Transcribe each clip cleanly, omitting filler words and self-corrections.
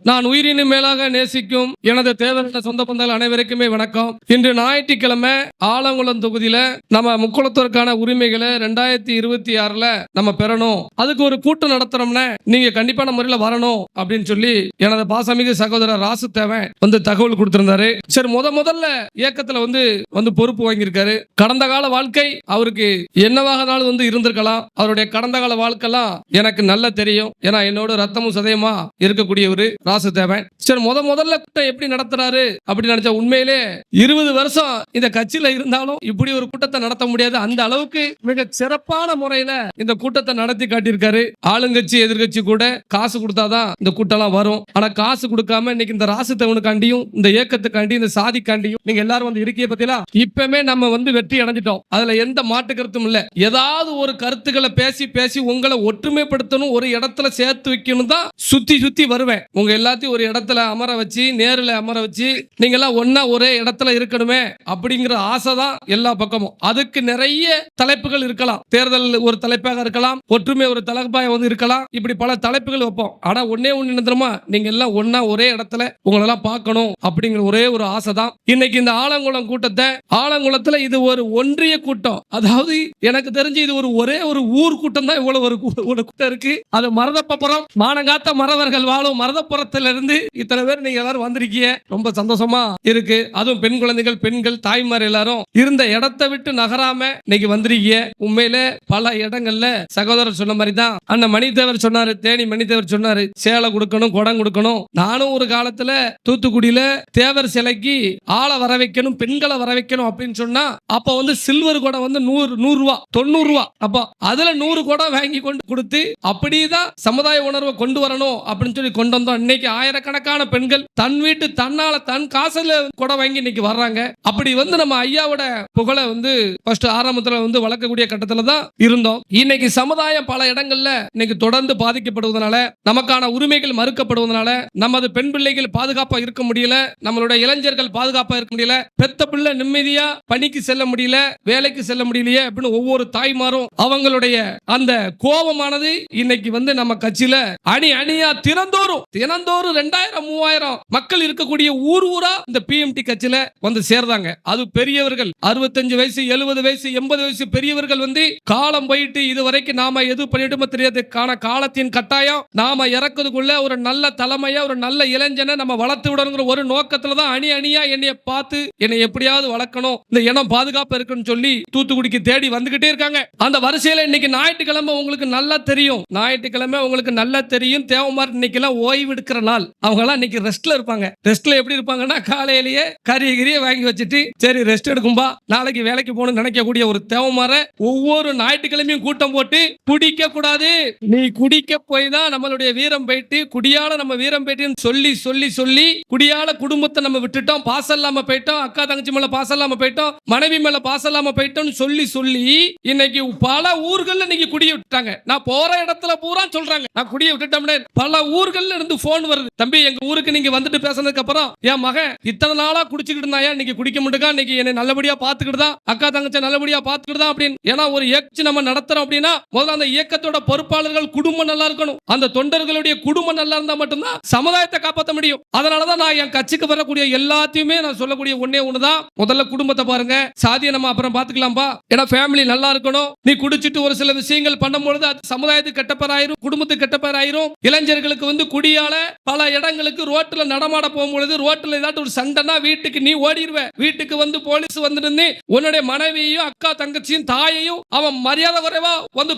நான் உயிரினும் மேலாக நேசிக்கும் எனது தேவரிட்ட சொந்த பந்தங்கள் அனைவருக்குமே வணக்கம். இன்று ஞாயிற்றுக்கிழமை ஆலங்குளம் தொகுதியில நம்ம முக்குளத்தோருக்கான உரிமைகளை 2026 நம்ம பெறணும், அதுக்கு ஒரு கூட்டம் நடத்துறோம்னா நீங்க கண்டிப்பான முறையில் வரணும் அப்படின்னு சொல்லி எனது பாசமிகு சகோதரர் ராசு தேவன் தகவல் கொடுத்திருந்தாரு. சரி, முதல்ல இயக்கத்துல வந்து பொறுப்பு வாங்கியிருக்காரு. கடந்த கால வாழ்க்கை அவருக்கு என்னவாகனாலும் இருந்திருக்கலாம். அவருடைய கடந்த கால வாழ்க்கைலாம் எனக்கு நல்லா தெரியும். ஏன்னா என்னோட ரத்தமும் சதயமா இருக்கக்கூடியவர் ராசு தேவன். சரி, முதல்ல கூட்டம் எப்படி நடத்துறாரு அப்படின்னு நினைச்சா உண்மையிலே 20 வருஷம் இந்த கட்சியில இருந்தாலும் இப்படி ஒரு கூட்டத்தை நடத்த முடியாது. அந்த அளவுக்கு மிக சிறப்பான முறையில இந்த கூட்டத்தை நடத்தி காட்டியிருக்காரு. ஆளுங்கட்சி எதிர்கட்சி கூட காசு கொடுத்தாதான் இந்த கூட்டம் வரும். ஆனா காசு கொடுக்காம இன்னைக்கு இந்த ராசு தேவனுக்காண்டியும் இந்த இயக்கத்துக்காண்டி இந்த சாதிக்காண்டியும் நீங்க எல்லாரும் இருக்கைய பத்தியா இப்பமே நம்ம வெற்றி அடைஞ்சிட்டோம். அதுல எந்த மாற்று கருத்தும் இல்ல. ஏதாவது ஒரு கருத்துக்களை பேசி பேசி உங்களை ஒற்றுமைப்படுத்தணும், ஒரு இடத்துல சேர்த்து வைக்கணும் தான் சுத்தி வருவேன். உங்க எல்லாத்தையும் ஒரு இடத்துல அமர வச்சு, நேரில் அமர வச்சு நீங்க எல்லாம் ஒன்னா ஒரே இடத்துல இருக்கணுமே அப்படிங்கிற ஆசை தான் எல்லா பக்கமும். அதுக்கு நிறைய தலைப்புகள் இருக்கலாம். தேர்தல் ஒரு தலைப்பாக இருக்கலாம், ஒற்றுமை ஒரு தலைப்பாக இருக்கலாம். இப்படி பல தலைப்புகள் வைப்போம். ஆனா ஒன்னே ஒண்ணு, நீங்க எல்லாம் ஒன்னா ஒரே இடத்துல உங்களெல்லாம் பார்க்கணும் அப்படிங்கிற ஒரே ஒரு ஆசை தான். இன்னைக்கு இந்த ஆலங்குளம் கூட்டத்தை, ஆலங்குளத்துல இது ஒரு ஒன்றிய கூட்டம். அதாவது எனக்கு தெரிஞ்சு இது ஒரே ஒரு ஊர் கூட்டம் தான் இவ்வளவு ஒரு கூட்டம் இருக்கு. அது மருதப்பபுரம் மானங்காத்த மறவர்கள் வாழும் மருதப்புறத்திலிருந்து இத்தனை பேர் நீங்க எல்லாரும் வந்திருக்கீங்க. ரொம்ப சந்தோஷமா இருக்கு. அதுவும் பெண் குழந்தைகள், பெண்கள், தாய்மார் எல்லாரும் இருந்த இடத்தை விட்டு நகராம இன்னைக்கு வந்திருக்கீங்க. உண்மையில பல இடங்கள்ல சகோதரர் சொன்ன மாதிரி தான் அண்ணன் மணிதேவர் சொன்னாரு, தேனி மணிதேவர் சொன்னாரு, சேலை கொடுக்கணும், குடம் கொடுக்கணும். நானும் ஒரு காலத்துல தூத்துக்குடியில தேவர் சிலைக்கு ஆளை வர வைக்கணும், பெண்களை வர வைக்கணும் அப்படின்னு சொன்னா அப்ப சில்வர் குடம் 100 ரூபா 90 ரூபா. அப்ப அதுல 100 குடம் வாங்கி கொண்டு கொடுத்து அப்படிதான் சமுதாய உணர்வை கொண்டு வரணும் அப்படின்னு சொல்லி கொண்டு வந்தோம். இன்னைக்கு ஆயிரக்கணக்கான பெண்கள் தன் வீட்டு தன்னால தன் காசுல குடம் வாங்கி இன்னைக்கு வர்றாங்க. அப்படி நம்ம ஐயாவோட புகழை ஃபர்ஸ்ட் ஆரம்பத்துல வளர்க்கக்கூடிய கட்டத்துல தான் இருந்தோம். இன்னைக்கு சமுதாயம் பல இடங்கள்ல இன்னைக்கு தொடர்ந்து பாதிக்கப்படுவதனால, நமக்கான உரிமைகள் மறுக்கப்படுவதனால, நமது பெண் பிள்ளைகள் பாதுகாப்பா இருக்க முடியல, நம்மளுடைய இளைஞர்கள் பாதுகாப்பா இருக்க முடியல, பெத்த பிள்ளை நிம்மதியா பணிக்கு செல்ல முடியல, வேலைக்கு செல்ல முடியலையே அப்படின்னு ஒவ்வொரு தாய்மாரும் அவங்களுடைய அந்த கோபமானது இன்னைக்கு நம்ம கட்சியில அணியா தினந்தோறும் 2000 3000 மக்கள் இருக்கக்கூடிய ஊரா இந்த பிஎம்டி கட்சியில சேர்ந்தாங்க. அது பெரியவர்கள் 65 வயசு 70 வயசு 80 வயசு பெரியவர்கள் காலம் போயிட்டு இதுவரைக்கும் நாம எது பண்ணிட்டோமோ தெரியாதுக்கான காலத்தின் கட்டாயம் நாம இறக்குறதுக்குள்ள ஒரு நல்ல தலைமையா ஒரு நல்ல இளைஞனை நம்ம வளர்த்து விடணுங்கிற ஒரு நோக்கத்துல தான் அணியா என்னைய பார்த்து என்னை எப்படியாவது வளர்க்கணும், இந்த இனம் பாதுகாப்பு இருக்குன்னு சொல்லி தூத்துக்குடிக்கு தேடி வந்துகிட்டே இருக்காங்க. அந்த வரிசையில இன்னைக்கு ஞாயிற்றுக்கிழமை உங்களுக்கு நல்லா தெரியும், தேவமார் இன்னைக்கு எல்லாம் ஓய்வு எடுக்கிற நாள். அவங்க எல்லாம் இன்னைக்கு ரெஸ்ட்ல இருப்பாங்க. ரெஸ்ட்ல எப்படி இருப்பாங்கன்னா காலையிலேயே கறியை வாங்கி வச்சுட்டு சரி ரெஸ்ட் எடுக்கும்பா, நாளைக்கு வேலைக்கு போகணும்னு நினைக்கக்கூடிய ஒரு தேவமார ஒவ்வொரு ஞாயிற்றுக்கிழமையும் கூட்டம் போட்டு குடிக்க கூடாது, நீ குடிக்க போய் தான் நம்மளுடைய வீரம் போயிட்டு, குடியால நம்ம வீரம் போயிட்டு சொல்லி சொல்லி சொல்லி குடியால குடும்பத்தை நம்ம விட்டுட்டோம், பாசம் இல்லாம போயிட்டோம், அக்கா தங்கச்சி மேல பாசம் இல்லாம போயிட்டோம், மனைவி மேல பாசம் இல்லாம போயிட்டோம்னு சொல்லி சொல்லி இன்னைக்கு பல ஊர்கள்ல நீங்க குடிய விட்டுட்டாங்க. நான் போற இடத்துல பூரா சொல்றாங்க நான் குடிய விட்டுட்டோம்னு. பல ஊர்கள்ல இருந்து போன் வருது, தம்பி எங்க ஊருக்கு நீங்க வந்துட்டு பேசினதுக்கு அப்புறம் என் மகன் இத்தனை நாளா குடிச்சுக்கிட்டு இருந்தாயா, இன்னைக்கு குடிக்க முடியுங்க, இன்னைக்கு என்னை நல்லபடியா பாத்துக்கிட்டு தான், அக்கா தங்கச்சி நல்லபடியா பாத்துக்கிட்டு தான் அப்படின்னு. ஏன்னா ஒரு இயக்கம் நம்ம நடத்துறோம் அப்படின்னா முதல்ல அந்த இயக்கத்தோட பொறுப்பாளர்கள் குடும்பம் நல்லா இருக்கணும். அந்த தொண்டர்களுடைய குடும்பம் நல்லா இருந்தா மட்டும்தான் சமுதாயத்தை காப்பாற்ற முடியும். அதனாலதான் நான் என் கட்சிக்கு வரக்கூடிய எல்லாத்தையுமே நான் சொல்லக்கூடிய ஒண்ணுதான், முதல்ல குடும்பத்தை பாருங்க, சாதியை நம்ம அப்புறம் பாத்துக்கலாம்பா. ஏன்னா ஃபேமிலி நல்லா இருக்கணும். நீ குடிச்சிட்டு ஒரு சில விஷயங்கள் பண்ணும்பொழுது அது சமுதாயத்துக்கு கெட்ட பேர் ஆயிரும், குடும்பத்துக்கு கெட்ட பேர் ஆயிரும். இளைஞர்களுக்கு குடியால பல இடங்களுக்கு ரோட்ல நடமாட போகும்பொழுது ரோட்ல ஏதாவது ஒரு சண்டைனா வீட்டுக்கு நீ ஓடிடுவ. வீட்டுக்கு போலீஸ் வந்துருந்து உன்னுடைய மனைவியையும் அக்கா தங்கச்சியும் தாயையும் அவன் மரியாதை குறைவா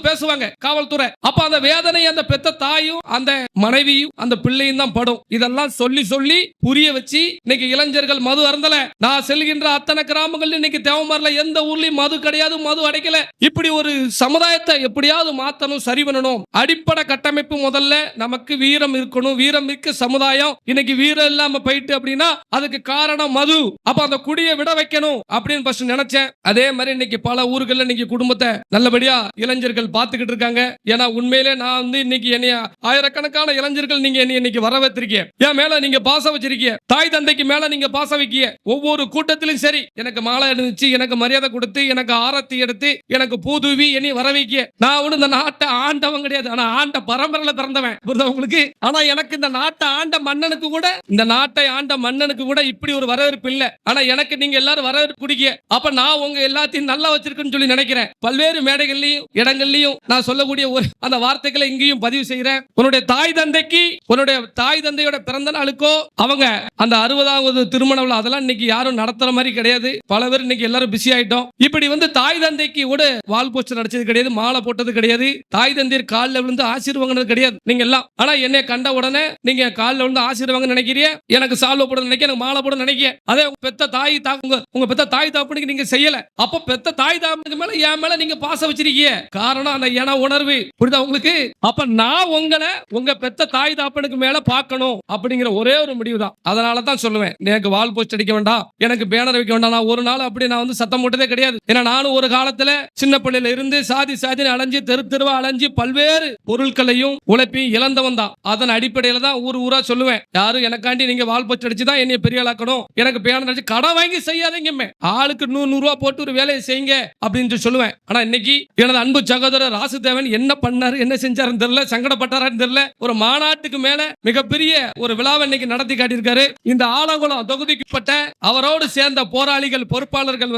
பேசுவாங்க காவல்துறை. அப்ப அந்த வேதனை அந்த பெத்த தாயும் அந்த மனைவியும் அந்த பிள்ளையும் தான் படும். இதெல்லாம் சொல்லி சொல்லி புரிய வச்சு இன்னைக்கு இளைஞர்கள் மது அருந்தல. நான் செல்கின்ற அத்தனை கிராமங்கள் இன்னைக்கு தேவமார்ல எந்த ஊர்லயும் மது கிடையாது, மது அடைக்கல. இப்படி ஒரு சமுதாயத்தை எப்படியாவது மாத்தணும், சரி பண்ணணும். அடிப்படை கட்டமைப்பு முதல்ல நமக்கு வீரம் இருக்கணும். வீரம் மிக்க சமுதாயம் இன்னைக்கு வீரம் இல்லாம போயிட்டு அப்படின்னா அதுக்கு காரணம் மது. அப்ப அந்த குடியை விட வைக்கணும் அப்படின்னு ஃபர்ஸ்ட் நினைச்சேன். அதே மாதிரி இன்னைக்கு பல ஊர்கள்ல இன்னைக்கு குடும்பத்தை நல்லபடியா இளைஞர்கள் பாத்துக்கிட்டு இருக்காங்க. ஏன்னா உண்மையிலே நான் இன்னைக்கு என்னைய ஆயிரக்கணக்கான இளைஞர்கள் நீங்க இன்னைக்கு வர வைத்திருக்கீங்க, என் மேல நீங்க பாசம் வச்சிருக்கீங்க, தாய் தந்தைக்கு மேல நீங்க பாசம் வைக்கிய. ஒவ்வொரு கூட்டத்திலும் சரி எனக்கு மாலை அணிவிச்சு, எனக்கு மரியாதை கொடுத்து, எனக்கு ஆரத்தி எடுத்து, எனக்கு பூதுவி என்னை வர வைக்கிய. நான் இந்த நாட்டை ஆண்டவன் கிடையாது, ஆனா ஆண்ட பரம்பரையில பிறந்தவன் உங்களுக்கு. ஆனா எனக்கு இந்த நாட்டை ஆண்ட மன்னனுக்கு கூட இந்த நாட்டை ஆண்ட மன்னனுக்கு கூட இப்படி ஒரு வரவேற்பு இல்ல. ஆனா எனக்கு நீங்க எல்லாரும் வரவேற்பு குடிக்க, அப்ப நான் உங்க எல்லாத்தையும் நல்லா வச்சிருக்குன்னு சொல்லி நினைக்கிறேன். பல்வேறு மேடைகள்லயும் இடங்கள்லயும் நான் சொல்லக்கூடிய ஒரு அந்த வார்த்தைகளை இங்கேயும் பதிவு செய்கிறேன். உன்னுடைய தாய் தந்தையோட பிறந்த நாளுக்கோ அவங்க அந்த 60வது திருமண விழா அதெல்லாம் இன்னைக்கு யாரும் நடத்துற மாதிரி கிடையாது. பல பேர் இன்னைக்கு எல்லாரும் பிஸி ஆயிட்டோம். இப்படி தாய் தந்தைக்கு கூட வால் போஸ்டர் அடிச்சது கிடையாது, மாலை போட்டது கிடையாது, தாய் தந்தையர் காலில் விழுந்து ஆசீர்வாங்கினது கிடையாது நீங்க எல்லாம். ஆனா என்னை கண்ட உடனே நீங்க காலில் விழுந்து ஆசீர்வாங்க நினைக்கிறீங்க, எனக்கு சால்வை போட நினைக்க, எனக்கு மாலை போட நினைக்க. அதே உங்க பெத்த தாய் தாப்பனுக்கு நீங்க செய்யல. அப்ப பெத்த தாய் தாப்பனுக்கு மேல என் மேல நீங்க பாசம் வச்சிருக்கீங்க. காரணம் அந்த என உணர்வு. புரியுதா உங்களுக்கு? அப்ப நான் உங்களை உங்க பெத்த தாய் தாப்பனுக்கு மேல பார்க்கணும் அப்படிங்கிற ஒரே ஒரு முடிவு தான். அதனால தான் சொல்லுவேன், எனக்கு வால் போஸ்ட் அடிக்க வேண்டாம், எனக்கு பேனர் வைக்க வேண்டாம். நான் ஒரு நாள் அப்படி நான் சத்தம் போட்டதே கிடையாது. ஏன்னா நானும் ஒரு காலத்துல சின்ன பிள்ளையில இருந்து சாதி அலைஞ்சு தெருவா அலைஞ்சு பல்வேறு பொருட்களையும் உழைப்பையும் இழந்தவன் தான். அதன் அடிப்படையில தான் ஊரா சொல்லுவேன், யாரும் எனக்காண்டி நீங்க வால் போஸ்ட் அடிச்சுதான் என்னைய பெரிய ஆளாக்கணும், எனக்கு பேனர் அடிச்சு கடன் வாங்கி செய்யாதீங்க, ஆளுக்கு 100 ரூபா போட்டு ஒரு வேலையை செய்யுங்க அப்படின்னு சொல்லுவேன். ஆனா இன்னைக்கு எனது அன்பு சகோதரர் ராசுதேவன் என்ன பண்ணாரு, என்ன செஞ்சாருன்னு தெரியல, சங்கடப்பட்டாரான்னு தெரியல, ஒரு மாநாட்டுக்கு மேல மிகப்பெரிய ஒரு விழாவை இன்னைக்கு நடத்தி காட்டியிருக்காரு. இந்த ஆலங்குளம் தொகுதிக்குட்பட்ட அவரோடு சேர்ந்த போராளிகள் பொறுப்பாளர்கள்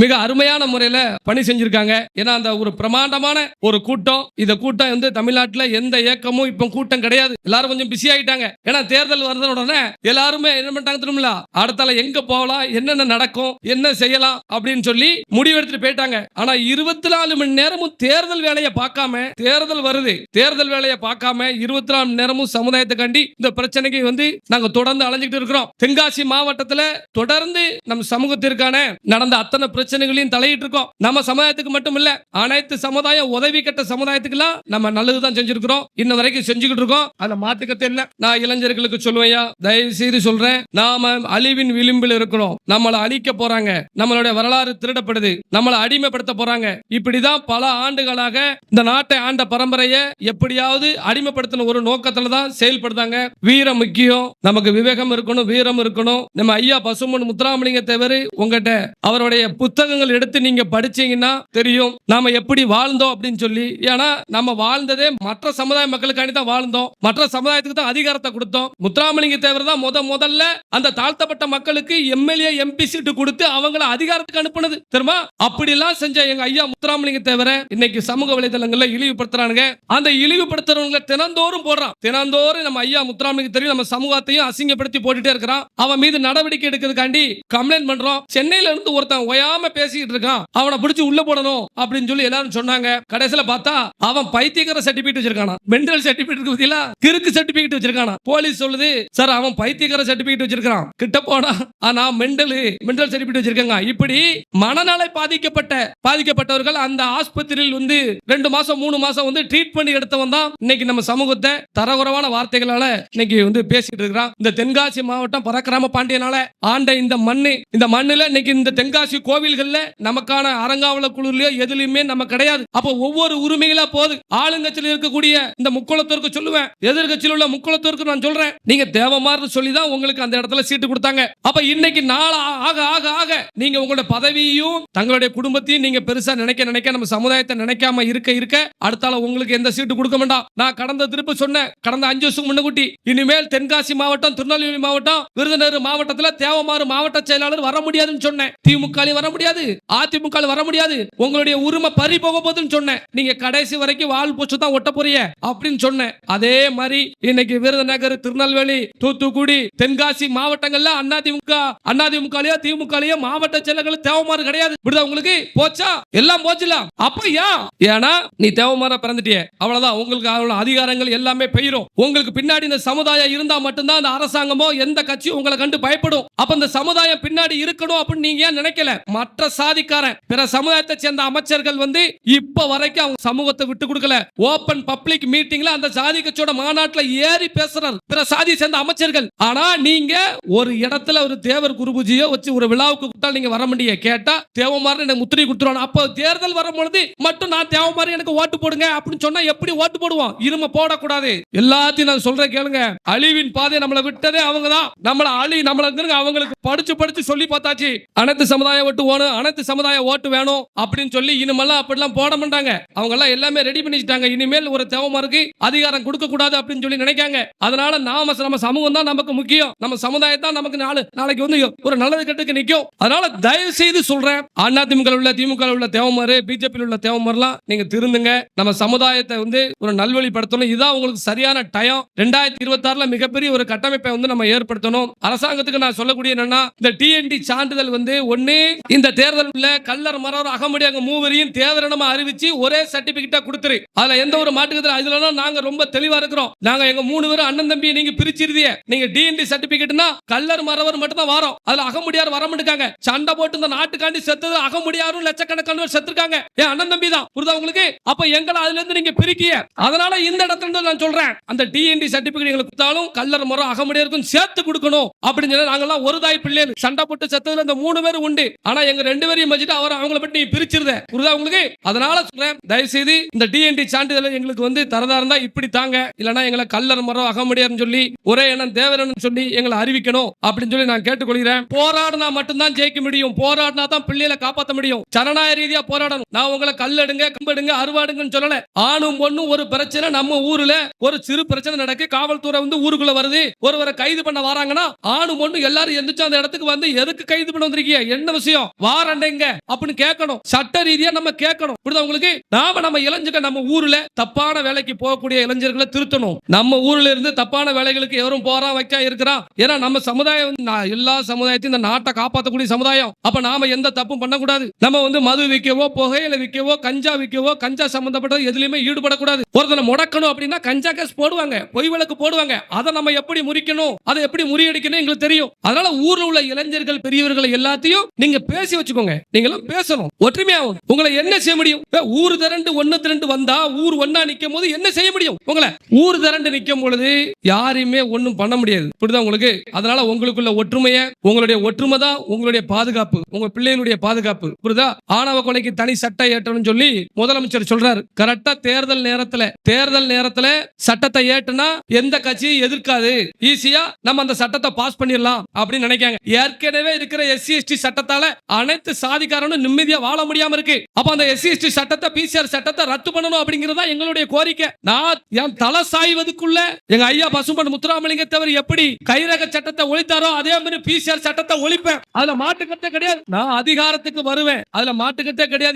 மிக அருமையான முறையில பணி செஞ்சிருக்காங்க. ஏன்னா அந்த ஒரு பிரமாண்டமான ஒரு கூட்டம், இந்த கூட்டம் தமிழ்நாட்டுல எந்த இயக்கமும் இப்ப கூட்டம் கிடையாது. எல்லாரும் கொஞ்சம் பிஸி ஆயிட்டாங்க. ஏன்னா தேர்தல் வருது உடனே எல்லாருமே என்ன பண்ணிட்டாங்க தெரியுமா, அடுத்தால எங்க போகலாம், என்னென்ன நடக்கும், என்ன செய்யலாம் அப்படின்னு சொல்லி முடிவெடுத்துட்டு போயிட்டாங்க. ஆனா 24 மணி நேரமும் தேர்தல் வேலையை பார்க்காம, தேர்தல் வருது தேர்தல் வேலையை பார்க்காம 24 மணி நேரமும் சமுதாயத்துக்காண்டி இந்த பிரச்சனைக்கு நாங்க தொடர்ந்து அலைஞ்சிட்டு இருக்கிறோம். தென்காசி மாவட்டத்துல தொடர்ந்து நம் சமூகத்திற்கான நடந்த அத்தனை பிரச்சனைகளையும் தலையிட்டு இருக்கோம். நம்ம சமுதாயத்துக்கு மட்டும் இல்ல, அனைத்து சமுதாயம் உதவி கட்ட சமுதாயத்துக்குலாம் நம்ம நல்லதுதான் செஞ்சிருக்கிறோம், இன்ன வரைக்கும் செஞ்சுக்கிட்டு இருக்கோம். அதை மாத்துக்கத்தே இல்ல. நான் இளைஞர்களுக்கு சொல்லுவையா, தயவு செய்து சொல்றேன், நாம அழிவின் விளிம்பில் இருக்கிறோம். நம்மளை அழிக்க போறாங்க, நம்மளுடைய வரலாறு திருடப்படுது, நம்மளை அடிமைப்படுத்த போறாங்க. இப்படிதான் பல ஆண்டுகளாக இந்த நாட்டை ஆண்ட பரம்பரையை எப்படியாவது அடிமைப்படுத்தின ஒரு நோக்கத்துல தான் செயல்படுத்தாங்க. வீரம் முக்கியம், நமக்கு விவேகம் இருக்கணும், வீரம் இருக்கணும். நம்ம ஐயா பசும்பொன் முத்துராமலிங்க தேவர் உங்ககிட்ட அவருடைய புத்தகங்கள் எடுத்து நீங்க படிச்சீங்கன்னா தெரியும் நாம எப்படி வாழ்ந்தோம் அப்படின்னு சொல்லி. ஏன்னா நம்ம வாழ்ந்ததே மற்ற சமுதாய மக்களுக்காண்டி தான் வாழ்ந்தோம், மற்ற சமுதாயத்துக்கு தான் அதிகாரத்தை கொடுத்தோம். முத்துராமலிங்க தேவர் தான் முதல்ல அந்த தாழ்த்தப்பட்ட மக்களுக்கு எம்எல்ஏ எம்பி சீட்டு கொடுத்து அவங்கள அதிகாரத்துக்கு அனுப்புனது தெரியுமா? அப்படி எல்லாம் செஞ்ச எங்க ஐயா முத்துராமலிங்க தேவரை இன்னைக்கு சமூக வலைதளங்கள்ல இழிவுபடுத்துறாங்க. அந்த இழிவுபடுத்துறவங்க தினந்தோறும் போடுறான். தினந்தோறும் நம்ம ஐயா முத்துராமலிங்க தெரியும் நம்ம சமூகத்தையும் அசிங்கப்படுத்தி போட்டுட்டே இருக்கிறான். அவன் மீது நடவடிக்கை எடுக்கிறதுக்காண்டி கம்ப்ளைண்ட் பண்றோம். சென்னையில இருந்து ஒருத்தன் ஓயாம பேசிட்டு இருக்கான், அவனை பிடிச்சு உள்ள போடணும் அப்படின்னு சொல்லி எல்லாரும் சொன்னாங்க. கடைசியில பார்த்தா அவன் பைத்தியக்கார சர்டிபிகேட் வச்சிருக்கானா, மெண்டல் சர்டிபிகேட் பதிலா கிறுக்கு சர்டிபிகேட் வச்சிருக்கானா. போலீஸ் சொல்லுது, சார் அவன் பைத்தியக்கார சர்டிபிகேட் வச்சிருக்கான், கிட்ட போனா நான் மெண்டல் சர்டிபிகேட் வச்சிருக்காங்க. இப்படி மனநல பாதிக்கப்பட்டவர்கள் அந்த ஆஸ்பத்திரியில் 2 மாசம் 3 மாசம் ட்ரீட் பண்ணி எடுத்தவன் தான் இன்னைக்கு நம்ம சமூகத்தை தரகுறவான வார்த்தைகளால இன்னைக்கு பேசிட்டு இருக்கிறான். இந்த தென்காசி மாவட்டம் பரக்கிராம பாண்டியனால ஆண்ட இந்த மண்ணுல இன்னைக்கு இந்த தென்காசி கோவில்கள்ல நமக்கான அறங்காவல குழுலயோ எதுலயுமே நம்ம கிடையாது. அப்ப ஒவ்வொரு உரிமைகளா போகுது. ஆளுங்கட்சியில் இருக்கக்கூடிய இந்த முக்குளத்தூருக்கு சொல்லுவேன், எதிர்கட்சியில் உள்ள முக்குளத்தூருக்கு நான் சொல்றேன், நீங்க தேவமாறு சொல்லிதான் உங்களுக்கு அந்த இடத்துல சீட்டு கொடுத்தாங்க. அப்ப இன்னைக்கு நாள் ஆக ஆக ஆக நீங்க உங்களோட பதவியையும் தங்களுடைய குடும்பத்தையும் நீங்க பெருசா நினைக்க நம்ம சமுதாயத்தை நினைக்காம இருக்க அடுத்தால உங்களுக்கு எந்த சீட்டு கொடுக்க வேண்டாம். நான் கடந்த திருப்பி சொன்னேன், கடந்த 5 வருஷம் முன்னகுட்டி, இனிமேல் தென்காசி மாவட்டம், திருநெல்வேலி மாவட்டம், விருதுநகர் மாவட்டத்தில் தேவமாறு மாவட்ட செயலாளர் வர முடியாதுன்னு சொன்னேன். திமுக வர முடியாது, அதிமுக வர முடியாது, உங்களுடைய உரிமை பறி போக போகுதுன்னு சொன்னேன். நீங்க கடைசி வரைக்கும் வால் போச்சு தான் ஒட்ட போறீங்க அப்படின்னு சொன்னேன். அதே மாதிரி இன்னைக்கு விருதுநகர், திருநெல்வேலி, தூத்துக்குடி, தென்காசி மாவட்டங்கள்ல அதிமுக திமுக மாவட்ட செயலர்கள் தேவமாறு கிடையாது. உங்களுக்கு போச்சா? எல்லாம் போச்சுலாம். அப்ப ஏன்னா நீ தேவமாற பிறந்துட்டிய, அவ்வளவுதான். உங்களுக்கு அவ்வளவு அதிகாரங்கள் எல்லாமே பெயரும். உங்களுக்கு பின்னாடி இந்த சமுதாயம் இருந்தா மட்டும்தான் அந்த அரசாங்கமோ எந்த கட்சியும் உங்களை கண்டு பயப்படும். அப்ப இந்த சமுதாயம் பின்னாடி இருக்கணும் அப்படின்னு நீங்க ஏன் நினைக்கல? மற்ற சாதிக்காரன் பிற சமுதாயத்தை சேர்ந்த அமைச்சர்கள் இப்ப வரைக்கும் அவங்க சமூகத்தை விட்டு கொடுக்கல. ஓபன் பப்ளிக் மீட்டிங்ல அந்த சாதி கட்சியோட மாநாட்டுல ஏறி பேசுறாரு பிற சாதி சேர்ந்த அமைச்சர்கள். ஆனா நீங்க ஒரு இடத்துல ஒரு தேவர் குருபூஜையோ வச்சு ஒரு விழாவுக்கு கூப்பிட்டா நீங்க வர முடிய, கேட்டா தேவமாறு எனக்கு முத்திரை கொடுத்துருவாங்க. அப்ப தேர்தல் வரும்பொழுது மட்டும் நான் தேவமாறு எனக்கு ஓட்டு போடுங்க அப்படின்னு சொன்னா எப்படி ஓட்டு போடுவோம்? இரும போடக்கூடாது. எல்லாத்தையும் நான் சொல்றேன் கேளுங்க. அழிவின் பாதை நம்மளை விட்டதே அவங்க தான். அவங்களுக்கு படிச்சு சொல்லி பார்த்தாச்சு. அனைத்து சமுதாய ஓட்டு வேணும், அனைத்து சமுதாய ஓட்டு வேணும் அப்படின்னு சொல்லி இனிமேல்லாம் அப்படிலாம் போட மாட்டாங்க. அவங்க எல்லாம் எல்லாமே ரெடி பண்ணிட்டாங்க. இனிமேல் ஒரு தேவமாருக்கு அதிகாரம் கொடுக்க கூடாது அப்படின்னு சொல்லி நினைக்காங்க. இருக்காங்க. அதனால நம்ம சமூகம் தான் நமக்கு முக்கியம், நம்ம சமுதாயம் தான் நமக்கு நாளைக்கு வந்து ஒரு நல்லது கெட்டதுக்கு நிக்கும். அதனால தயவு செய்து சொல்றேன், அதிமுக உள்ள, திமுக உள்ள தேவமாரு, பிஜேபி உள்ள தேவமாரெல்லாம் நீங்க திருந்துங்க. நம்ம சமுதாயத்தை வந்து ஒரு நல்வழிப்படுத்தணும். இதுதான் உங்களுக்கு சரியான டயம். 2026 மிகப்பெரிய ஒரு கட்டமைப்பை வந்து நம்ம ஏற்படுத்தணும். அரசாங்கத்துக்கு நான் சொல்லக்கூடிய என்னன்னா, இந்த டிஎன்டி சான்றிதழ் வந்து ஒண்ணு இந்த தேர்தல் உள்ள கல்லர் மரவர் அகமுடியாங்க மூவரையும் தேவரணமா அறிவிச்சு ஒரே சர்டிபிகேட்டா கொடுத்துரு. அதுல எந்த ஒரு மாற்றுக்கத்துல அதுல நாங்க ரொம்ப தெளிவா இருக்கிறோம். நாங்க எங்க 3 பேரும் அண்ணன் தம்பி நீங்க பிரிச்சிருதிய. நீங்க டிஎன்டி சர்டிபிகேட்னா கல்லர் மரவர் மட்டும் தான் வரோம். அதுல அகமுடியார் வர மாட்டாங்க. சண்டை போட்டு இந்த நாட்டுக்காண்டி செத்தது அகமுடியாரும் லட்சக்கணக்கான செத்துருக்காங்க. ஏன் அண்ணன் தம்பி தான். புரியுதா உங்களுக்கு? அப்ப எங்களை அதுல இருந்து நீங்க பிரிக்கிய. அதனால இந்த இடத்துல நான் சொல்றேன், அந்த டிஎன்டி சர்டிபிகேட் எங்களுக்கு கொடுத்தாலும் கல்லர் மரம் அகமுடியாருக்கும் சேர்த்து கொடுக்கணும் அப்படின்னு சொல்லி நாங்கெல்லாம் ஒரு தாய் பிள்ளைகள். சண்டை போட்டு செத்ததுல இந்த 3 பேர் உண்டு. ஆனா எங்க 2 பேரையும் வச்சுட்டு அவங்கள பத்தி நீ பிரிச்சிருத. புரியுதா உங்களுக்கு? அதனால சொல்றேன், தயவு செய்து இந்த டிஎன்டி சான்றிதழ் எங்களுக்கு வந்து தரதா இருந்தா இப்படி தாங்க, இல்லனா எங்களை கல்லர் மரம் அகமுடியார்னு சொல்லி ஒரே எண்ணம் தேவரன்னு சொல்லி எங்களை அறிவிக்கணும் அப்படின்னு சொல்லி நான் கேட்டுக்கொள்கிறேன். போராடினா மட்டும்தான் ஜெயிக்க முடியும். போராடினா தான் பிள்ளைகளை காப்பாற்ற முடியும். ஜனநாயக ரீதியா போராடணும். நான் உங்களை கல்லெடுங்க, கம்பெடுங்க, அறுவாடுங்கன்னு சொல்லல. ஆணும் பொண்ணும் ஒரு பிரச்சனை, நம்ம ஊர்ல ஒரு சிறு பிரச்சனை நடக்கு, காவல்துறை வந்து ஊருக்குள்ள வருது, ஒருவரை கைது பண்ண வராங்கன்னா ஆணும் பொண்ணும் எல்லாரும் எந்திரிச்சு அந்த இடத்துக்கு வந்து எதுக்கு கைது பண்ண வந்திருக்கீங்க, என்ன விஷயம், வாரண்டேங்க அப்படின்னு கேட்கணும். சட்ட ரீதியா நம்ம கேட்கணும். புரியுதா உங்களுக்கு? நம்ம இளைஞர்கள் நம்ம ஊர்ல தப்பான வேலைக்கு போகக்கூடிய இளைஞர்களை திருத்தணும். நம்ம ஊர்ல இருந்து தப்பான வேலைகளுக்கு எவரும் போறா வைக்க இருக்கிறான். ஏன்னா நம்ம சமுதாயம் எல்லா சமுதாயத்தையும் இந்த நாட்டை காப்பாற்றக்கூடிய சமுதாயம். அப்ப நாம எந்த தப்பும் பண்ணக்கூடாது. நம்ம வந்து மது விற்கவோ, புகையில விற்கவோ, கஞ்சா விற்கவோ, கஞ்சா சம்பந்தப்பட்ட எதுலயுமே ஈடுபடக்கூடாது. ஒருத்தனை முடக்கணும் அப்படின்னா கஞ்சா கேஸ் போடுவாங்க, பொய் வழக்கு போடுவாங்க. அதை நம்ம எப்படி முறிக்கணும், அதை எப்படி முறியடிக்கணும் எங்களுக்கு தெரியும். அதனால ஊர்ல உள்ள இளைஞர்கள் பெரியவர்களை எல்லாத்தையும் நீங்க பேசி வச்சுக்கோங்க. நீங்களும் பேசணும், ஒற்றுமையாகும். உங்களை என்ன செய்ய முடியும்? ஊர் திரண்டு ஒன்னு திரண்டு வந்தா ஊர் ஒன்னா நிக்கும் போது என்ன செய்ய முடியும்? உங்களை ஊர் திரண்டு நிக்கும் பொழுது யாரையுமே ஒண்ணும் பண்ண முடியாது. புரியுதா உங்களுக்கு? அதனால உங்களுக்குள்ள ஒற்றுமையை, உங்களுடைய ஒற்றுமை தான் உங்களுடைய பாதுகாப்பு, உங்க பிள்ளைகளுடைய பாதுகாப்பு. புரியுதா? ஆணவ கொலைக்கு தனி சட்டம் ஏற்றணும்னு சொல்லி முதலமைச்சர் சொல்றாரு. கரெக்டா தேர்தல் நேரத்துல சட்டத்தை ஏற்றுனா எந்த கட்சியும் எதிர்க்காது, ஈஸியா நம்ம அந்த சட்டத்தை பாஸ் பண்ணிடலாம் அப்படின்னு நினைக்காங்க. ஏற்கனவே இருக்கிற SC/ST சட்டத்தால அனைத்து சாதிக்காரனும் நிம்மதியா வாழ முடியாம இருக்கு. அப்ப அந்த SC/ST சட்டத்தை, PCR சட்டத்தை ரத்து பண்ணணும் அப்படிங்கறதா எங்களுடைய கோரிக்கை. நான் என் தலை சாய்வதுக்குள்ள எங்க ஐயா பசும்பன் முத்துராமலிங்க தேவர் எப்படி கைரக சட்டத்தை ஒழித்தாரோ அதே மாதிரி PCR சட்டத்தை ஒழிப்பேன். அதுல மாட்டுக்கட்டே கிடையாது. நான் அதிகாரத்துக்கு வருவேன், அதுல மாட்டுக்கட்டே கிடையாது.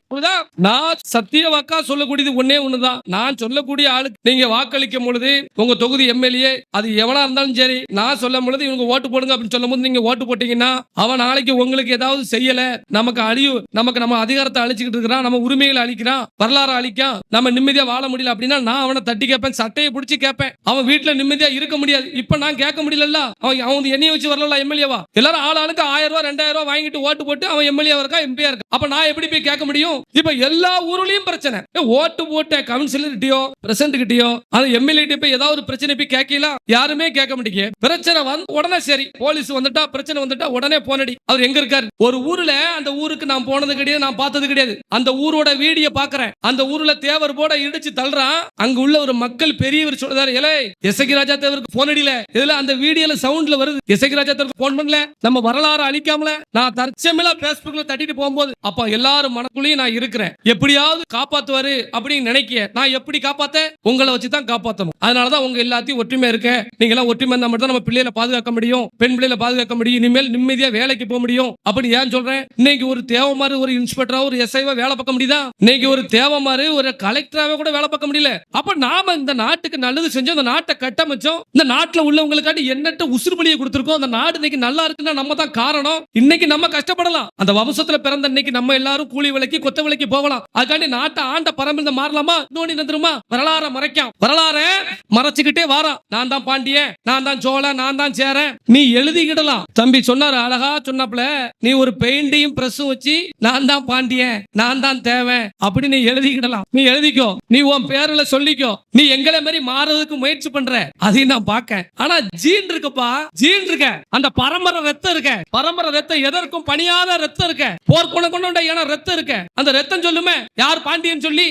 நான் சத்திய வாக்கா சொல்லக்கூடியது ஒன்னே ஒண்ணுதான். நான் சொல்லக்கூடிய ஆளுக்கு நீங்க வாக்களிக்கும் பொழுது உங்க தொகுதி எம்எல்ஏ அது எவனா இருந்தாலும் சரி, நான் சொல்லும் பொழுது இவங்க ஓட்டு போடுங்க அப்படின்னு சொல்லும் போது நீங்க ஓட்டு போட்டீங்கன்னா அவன் நாளைக்கு உங்களுக்கு ஏதாவது செய்யல, நமக்கு அழிவு, நம்ம அதிகாரத்தை அழிச்சுக்கிட்டு இருக்கிறான், நம்ம உரிமைகளை அழிக்கிறான், வரலாறு அழிக்கான், நம்ம நிம்மதியா வாழ முடியல அப்படின்னா நான் அவனை தட்டி கேட்பேன், சட்டையை பிடிச்சி கேட்பேன். அவன் வீட்டுல நிம்மதியா இருக்க முடியாது. இப்ப நான் கேட்க முடியல. அவன் என்னைய வச்சு வரல எம்எல்ஏவா? எல்லாரும் ஆளுக்கு 1000 ரூபாய் 2000 ரூபாய் வாங்கிட்டு ஓட்டு போட்டு அவன் எம்எல்ஏ இருக்கா, எம்பியா இருக்கா? அப்ப நான் எப்படி போய் கேட்க முடியும்? இப்ப எல்லா ஊர்லயும் பிரச்சனை. ஓட்டு போட்ட கவுன்சிலர்கிட்டயோ பிரசிடண்ட் கிட்டயோ அது எம்எல்ஏ போய் ஏதாவது ஒரு பிரச்சனை போய் கேட்கலாம், யாருமே கேட்க மாட்டீங்க. பிரச்சனை வந்து உடனே சரி, போலீஸ் வந்துட்டா, பிரச்சனை வந்துட்டா உடனே போனடி. அவர் எங்க இருக்காரு? ஒரு ஊர்ல அந்த ஊருக்கு நான் போனது கிடையாது, நான் பார்த்தது கிடையாது. அந்த ஊரோட வீடியோ பாக்குறேன். அந்த ஊர்ல தேவர் போட இடிச்சு தள்ளுறான். அங்க உள்ள ஒரு மக்கள் பெரியவர் சொல்றாரு, ஏலே எசகி ராஜா தேவருக்கு போன் அடியில, இதுல அந்த வீடியோல சவுண்ட்ல வருது, எசகி ராஜா தேவருக்கு போன் பண்ணல, நம்ம வரலாறு அழிக்காமல. நான் தற்சமயமா பேஸ்புக்ல தட்டிட்டு போகும்போது அப்ப எல்லாரும் மனக்குள்ளேயும் நான் இருக்கிறேன், எப்படியாவது காப்பாத்துவாரு அப்படின்னு நினைக்க. நான் எப்படி காப்பாத்த? உங்களை வச்சுதான் காப்பாத்தணும். அதனாலதான் உங்க எல்லாத்தையும் ஒற்றுமை இருக்க. நீங்க எல்லாம் ஒற்றுமை இருந்தா மட்டும் நம்ம பிள்ளைகளை பாதுகாக்க முடியும், பெண் பிள்ளைகளை பாதுகாக்க முடியும், இனிமேல் நிம்மதியா வேலைக்கு போக முடியும். அப்படி ஏன் சொல்றேன்? இன்னைக்கு ஒரு தேவமாறு, ஒரு இன்ஸ்பெக்டரா, ஒரு SI-வா வேலை பார்க்க முடியுதா? இன்னைக்கு ஒரு தேவமாறு, ஒரு கலெக்டராவே கூட வேலை பார்க்க முடியல. அப்ப நாம இந்த நாட்டுக்கு நல்லது செஞ்சோம், இந்த நாட்டை கட்டமைச்சோம், இந்த நாட்டுல உள்ளவங்களுக்காண்டி எண்ணற்ற உசுறுபலியை கொடுத்திருக்கோம். அந்த நாடு இன்னைக்கு நல்லா இருக்குன்னா நம்ம தான் காரணம். இன்னைக்கு நம்ம கஷ்டப்படலாம். அந்த வம்சத்துல பிறந்த இன்னைக்கு நம்ம எல்லாரும் கூலி விலைக்கு, கொத்த விலைக்கு போகலாம். அதுக்காண்டி நாட்டை ஆண்ட பரம்பிருந்த மாறலாமா? இன்னொன்னு நந்துருமா? வரலாற மறைக்காம, வரலாற மறைச்சுக்கிட்டே வாரான். நான் தான் பாண்டியன், நான் தான் சோழன், நான் தான் சேரன். நீ எழுதிக்கிடலாம். தம்பி சொன்னாரு, அழகா சொன்னாப்ல, நீ ஒரு பெயிண்டையும் பிரஸும் வச்சு நான் தான் பாண்டியன், நான் தான் தேவன் அப்படி நீ எழுதிக்கிடலாம். நீ எழுதிக்கோ, நீ உன் பேர்ல சொல்லிக்கோ. நீ எங்களை மாதிரி மாறுறதுக்கு முயற்சி பண்ற, அதையும் நான் பார்க்க. ஆனா ஜீன் இருக்குப்பா, ஜீன் இருக்க, அந்த பரம்பரை ரத்தம் இருக்க, பரம்பரை ரத்தம் எதற்கும் பணியாத ரத்தம் இருக்க, போர்க்குண கொண்ட ரத்தம் இருக்க. அந்த ரத்தம் சொல்லுமே யார் பாண்டியன் சொல்லி.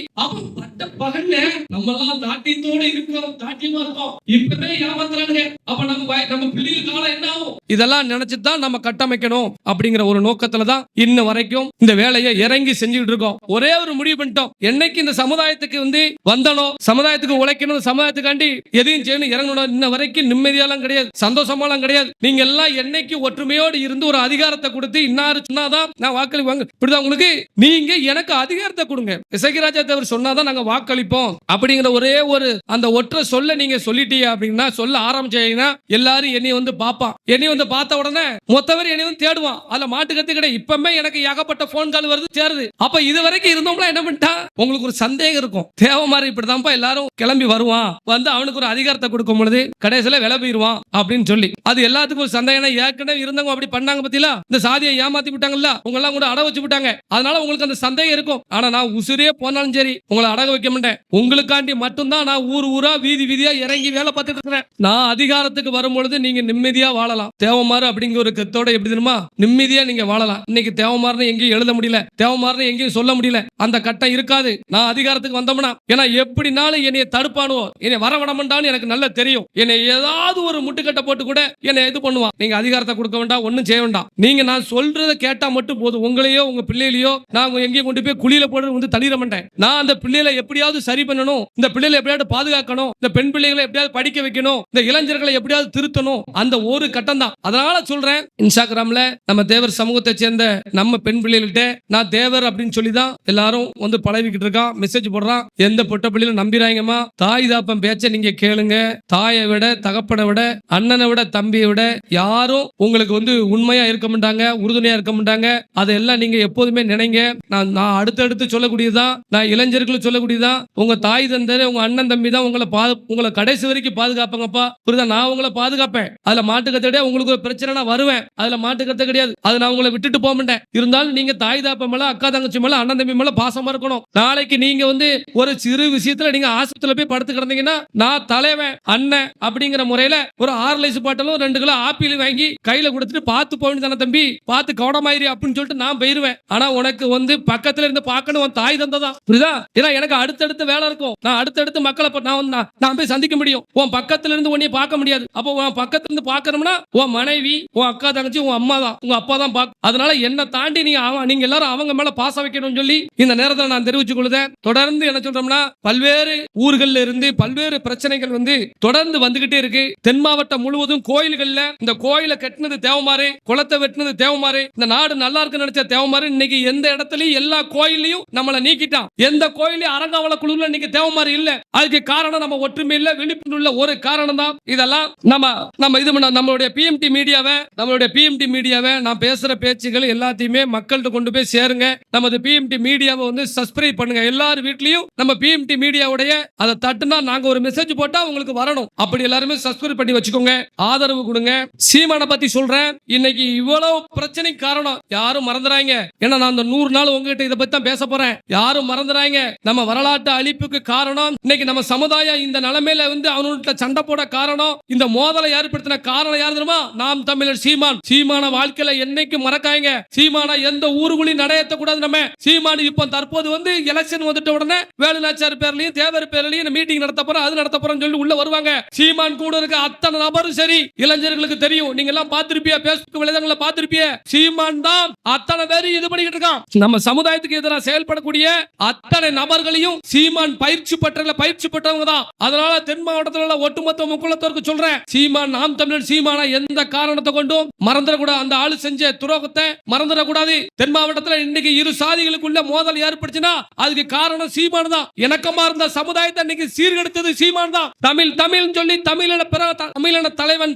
பகல்ல நம்ம எல்லாம் தாட்டியத்தோட இருக்கிறோம், தாட்டியமா இருக்கோம். இப்பவே ஏமாத்துறாங்க. அப்ப நம்ம பிள்ளைகள் காலம் என்ன ஆகும்? இதெல்லாம் நினைச்சுதான் நம்ம கட்டமைக்கணும் அப்படிங்கிற ஒரு நோக்கத்துல தான் இன்ன வரைக்கும் இந்த வேலையை இறங்கி செஞ்சுட்டு இருக்கோம். ஒரே ஒரு முடிவு பண்ணிட்டோம், என்னைக்கு இந்த சமுதாயத்துக்கு வந்து வந்தனோ, சமுதாயத்துக்கு உழைக்கணும், சமுதாயத்துக்காண்டி எதையும் செய்யணும் இறங்கணும். இன்ன வரைக்கும் நிம்மதியாலாம் கிடையாது, சந்தோஷமாலாம் கிடையாது. நீங்க எல்லாம் என்னைக்கு ஒற்றுமையோடு இருந்து ஒரு அதிகாரத்தை கொடுத்து இன்னாரு சொன்னாதான் நான் வாக்களிப்பாங்க. இப்படிதான் உங்களுக்கு நீங்க எனக்கு அதிகாரத்தை கொடுங்க, இசைராஜா தேவர் சொன்னாதான் நாங்க வாக்களிப்போம் அப்படிங்கிற ஒரே ஒரு அந்த ஒற்றை சொல்ல நீங்க சொல்லிட்டீங்க அப்படின்னா, சொல்ல ஆரம்பிச்சீங்கன்னா எல்லாரும் என்னை வந்து பாப்பான். என்னை வந்து பார்த்த உடனே மொத்தவர் என்னை வந்து தேடுவான். அதுல மாட்டு கத்து கிடையாது. இப்பமே எனக்கு ஏகப்பட்ட போன் கால் வருது சேருது. அப்ப இது வரைக்கும் இருந்தோம்னா என்ன பண்ணிட்டா உங்களுக்கு ஒரு சந்தேகம் இருக்கும், தேவமாரி இப்படிதான்ப்பா எல்லாரும் கிளம்பி வருவான், வந்து அவனுக்கு ஒரு அதிகாரத்தை கொடுக்கும் பொழுது கடைசியில விளம்பிடுவான் அப்படின்னு சொல்லி அது எல்லாத்துக்கும் ஒரு சந்தேகம். ஏற்கனவே இருந்தவங்க அப்படி பண்ணாங்க பத்தியா, இந்த சாதியை ஏமாத்தி விட்டாங்கல்ல, உங்க எல்லாம் கூட அட வச்சு விட்டாங்க. அதனால உங்களுக்கு அந்த சந்தேகம் இருக்கும். ஆனா நான் உசுரே போனாலும் சரி உங்களை அடக வைக்க மாட்டேன். உங்களுக்காண்டி மட்டும்தான் நான் ஊர் ஊரா வீதி வீதியா இறங்கி வேலை பார்த்துட்டு இருக்கிறேன். நான் அதிகாரத்துக்கு வரும்பொழுது நீங்க நிம்மதியா வாழலாம். தேவமாறு அப்படிங்கிற ஒரு கத்தோட எப்படி தெரியுமா நிம்மதியா நீங்க வாழலாம். இன்னைக்கு தேவமாறுன்னு எங்கேயும் எழுத முடியல, தேவமாறுன்னு எங்கேயும் சொல்ல முடியல. அந்த கட்டம் இருக்காது நான் அதிகாரத்துக்கு வந்தோம்னா. ஏன்னா எப்படினாலும் என்னைய தடுப்பானுவோ, என்னை வரவிடமாட்டான்னு எனக்கு நல்லா தெரியும். என்னை ஏதாவது ஒரு முட்டுக்கட்டை போட்டு கூட என்னை இது பண்ணுவான். நீங்க அதிகாரத்தை கொடுக்க வேண்டாம், ஒன்னும் செய்ய வேண்டாம். நீங்க நான் சொல்றதை கேட்டா மட்டும் போதும். உங்களையோ உங்க பிள்ளைகளையோ நான் எங்கேயும் கொண்டு போய் குழியில போட்டு வந்து தள்ளிட மாட்டேன். நான் அந்த பிள்ளைகளை எப்படியாவது சரி பண்ணணும், இந்த பிள்ளைகளை எப்படியாவது பாதுகாக்கணும், இந்த பெண் பிள்ளைகளை எப்படியாவது படிக்க வைக்கணும், இந்த இளைஞர்களை எப்படியாவது திருத்தணும். அந்த ஒரு கட்டம் தான். அதனால சொல்றேன், இன்ஸ்டாகிராம்ல நம்ம தேவர் சமூகத்தை சேர்ந்த நம்ம பெண் பிள்ளைகள்கிட்ட நான் தேவர் அப்படின்னு சொல்லி தான் எல்லாரும் வந்து பழகிக்கிட்டு இருக்கான், மெசேஜ் போடுறான். எந்த பொட்ட பிள்ளைகளும் நம்பிராங்கம்மா. தாய் தாப்பன் பேச்ச நீங்க கேளுங்க. தாயை விட தகப்பனை விட அண்ணனை விட தம்பியை விட யாரும் உங்களுக்கு வந்து உண்மையா இருக்க மாட்டாங்க, உறுதுணையா இருக்க மாட்டாங்க. அதெல்லாம் நீங்க எப்போதுமே நினைங்க. நான் அடுத்தடுத்து சொல்லக்கூடியதான், நான் இளைஞர்களுக்கு சொல்லக்கூடியதான். உங்க தாய் தந்தர் உங்க அண்ணன் தம்பி தான் உங்களை கடைசி வரைக்கும் பாதுகாப்பாங்கப்பா. புரியுதா? நான் உங்களை பாதுகாப்பேன். அதுல மாட்டுக்கத்தை கிடையாது. உங்களுக்கு ஒரு பிரச்சனை நான் வருவேன், அதுல மாட்டுக்கத்தை கிடையாது. அதை நான் உங்களை விட்டுட்டு போக மாட்டேன். இருந்தாலும் நீங்க தாய் தாப்ப மேல அக்கா தங்கச்சி மேல அண்ணன் தம்பி மேல பாசமா இருக்கணும். நாளைக்கு நீங்க வந்து ஒரு சிறு விஷயத்துல நீங்க ஆஸ்பத்திரியில போய் படுத்து கிடந்தீங்கன்னா நான் தலைவன் அண்ணன் அப்படிங்கிற முறையில ஒரு 6 லைஸ் பாட்டலும் 2 கிலோ ஆப்பிள் வாங்கி கையில கொடுத்துட்டு பார்த்து போய் தானே தம்பி, பார்த்து கவனமாயிரி அப்படின்னு சொல்லிட்டு நான் போயிருவேன். ஆனா உனக்கு வந்து பக்கத்துல இருந்து பார்க்கணும் உன் தாய் தந்ததான். புரியுதா? ஏன்னா எனக்கு அடுத்தடுத்து வேலை இருக்கும். நான் அடுத்தடுத்து மக்களை நான் போய் சந்திக்க முடியும். உன் பக்கத்துல இருந்து உன்னைய பார்க்க முடியாது. அப்போ உன் பக்கத்துல இருந்து பார்க்கணும்னா உன் மனைவி, உன் அக்கா தங்கச்சி, உன் அம்மா தான், உங்க அப்பா தான் பார்க்க. அதனால என்ன தாண்டி நீங்க எல்லாரும் அவங்க மேல பாசம் வைக்கணும்னு சொல்லி இந்த நேரத்தில் நான் தெரிவித்துக் கொள்ளுதேன். தொடர்ந்து என்ன சொல்றோம்னா, பல்வேறு ஊர்கள்ல இருந்து பல்வேறு பிரச்சனைகள் வந்து தொடர்ந்து வந்துகிட்டே இருக்கு. தென் மாவட்டம் முழுவதும் கோயில்கள்ல இந்த கோயிலை கட்டினது தேவமாறு, குளத்தை வெட்டினது தேவமாறு, இந்த நாடு நல்லா இருக்கு நினைச்ச தேவமாறு. இன்னைக்கு எந்த இடத்துலயும் எல்லா கோயிலையும் நம்மளை நீக்கிட்டான். எந்த கோயிலையும் அரங்காவல குழுல இன்னைக்கு தேவமாறு இல்ல. அதுக்கு காரணம் நம்ம ஒற்றுமை இல்ல, விழிப்புணர்வுள்ள ஒரு காரணம் தான். இதெல்லாம் நம்ம இது நம்மளுடைய பிஎம்டி மீடியாவை நான் பேசுற பேச்சுகள் எல்லாத்தையுமே மக்கள்கிட்ட கொண்டு போய் சேருங்க. நமது பிஎம்டி மீடியாவை வந்து சப்ஸ்கிரைப் பண்ணுங்க. எல்லாரும் வீட்லயும் நம்ம பிஎம்டி மீடியாவுடைய அதை தட்டுனா நாங்க ஒரு மெசேஜ் போட்டா உங்களுக்கு வரணும். அப்படி எல்லாருமே சப்ஸ்கிரைப் பண்ணி வச்சுக்கோங்க, ஆதரவு கொடுங்க. சீமானை பத்தி சொல்றேன். இன்னைக்கு இவ்வளவு பிரச்சனை காரணம் யாரும் மறந்துறாங்க. ஏன்னா நான் அந்த 100 நாள் உங்ககிட்ட இதை பத்தி தான் பேச போறேன். யாரும் மறந்துறாங்க. நம்ம வரலாற்று அழிப்புக்கு காரணம் இன்னைக்கு நம்ம சமுதாயம் இந்த நிலைமையில வந்து அவனுடைய சண்டை போட காரணம், இந்த மோதலை ஏற்படுத்தின காரணம் யார் தெரியுமா? நாம் தமிழர் சீமான். சீமான வாழ்க்கையில என்னைக்கு மறக்காங்க. சீமான எந்த ஊருக்குள்ளயும் நடையத்த கூடாது. நம்ம சீமான் இப்ப தற்போது வந்து எலெக்ஷன் வந்துட்ட உடனே வேலுநாச்சியார் பேர்லயும் தேவர் பேர்லயும் மீட்டிங் நடத்த போறோம், அது நடத்த போறோம் சொல்லி உள்ள வருவாங்க. சீமான் கூட இருக்க அத்தனை நபரும் சரி இளைஞர்களுக்கு தெரியும். நீங்க எல்லாம் பார்த்திருப்பிய, பேஸ்புக் வலைதளங்களை பார்த்திருப்பிய. சீமான் தான் அத்தனை பேரும் இது பண்ணிக்கிட்டு இருக்கான். நம்ம சமுதாயத்துக்கு எதிராக செயல்படக்கூடிய அத்தனை நபர்களையும் சீமான் பயிற்சி பெற்றவங்க தான். அதனால தென் மாவட்டத்தில் உள்ள ஒட்டுமொத்த முக்குளத்தோருக்கு சொல்றேன், சீமான் நாம் தமிழர் சீமான எந்த காரணத்தை கொண்டும் மறந்துடக்கூடாது. அந்த ஆளு செஞ்ச துரோகத்தை மறந்துடக்கூடாது. தென் மாவட்டத்தில் இன்னைக்கு இரு சாதிகளுக்குள்ள மோதல் ஏற்படுச்சுன்னா அதுக்கு காரணம் சீமான் தான். இணக்கமா இருந்த சமுதாயத்தை இன்னைக்கு சீர்கெடுத்தது சீமான் தான். தமிழ் சொல்லி தமிழன தலைவன்